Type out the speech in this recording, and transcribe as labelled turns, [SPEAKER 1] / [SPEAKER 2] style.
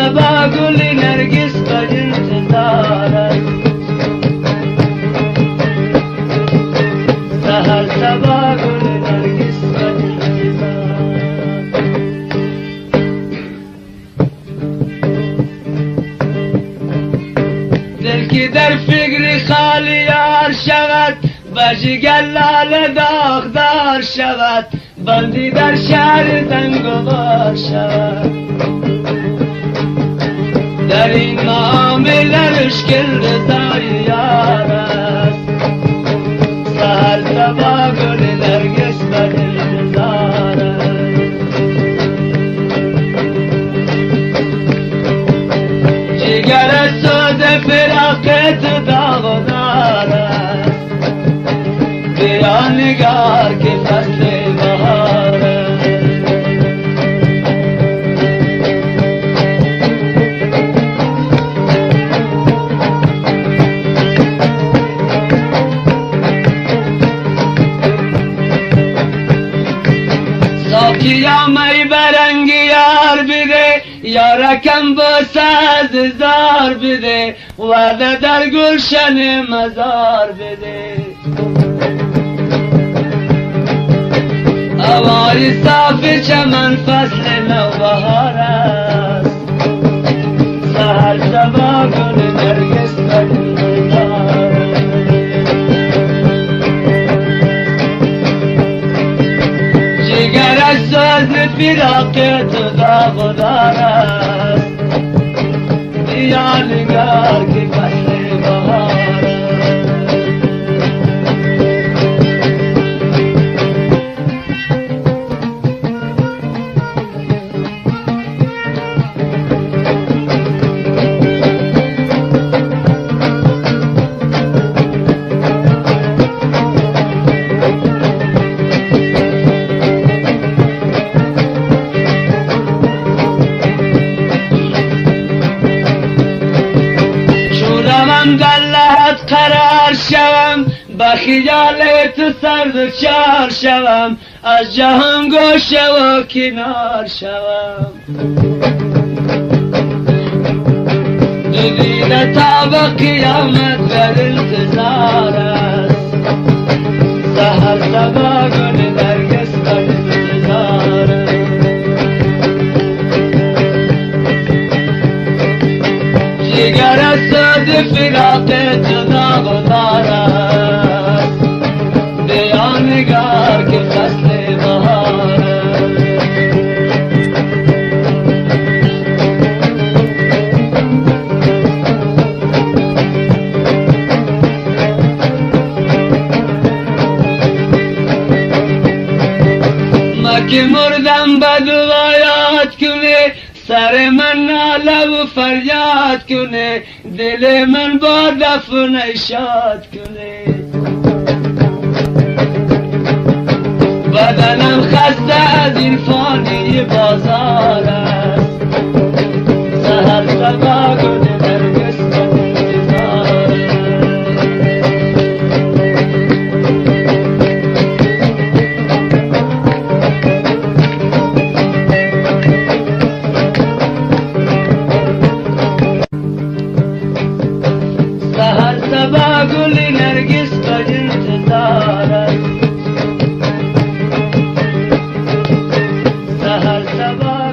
[SPEAKER 1] صبا گل نرگس به انتظار است سحر صبا گل نرگس به انتظار دل که در فکر خالیار شود به جگر لاله داغدار شود بندی در شهر زنگوار شود در این معامله مشکل رضای یار است سحر صبا گل نرگس به انتظار است جگر سوز فراقت داغدار است بیا نگار که فصل بهار است ساقیا می برنگ یار بده یارکم بساز زار بده وعده در گلشن مزار بده هوای صاف چمن فصل نوبهار است سحر صبا گل نرگس به انتظار جگر از ساز فراق تو داغدار است بیا نگار که فصل بهار است در لحظ قرار شوم با خیال تو سرد چار شوم از جهان گوشه و کنار شوم دو دیده تا به قیامت در انتظار است سحر صبا گل نرگس به انتظار است جگر از سوز فراق تو داغدار است بیا نگار که فصل بهار است ما که مردم به دعا یاد کنه سر من ناله و فریاد کنه دل من با دفن شاد کنه بدنم خسته از این فانی بازار است سحر صبا گل نرگس به انتظار سحر صبا گل نرگس به انتظار است سحر صبا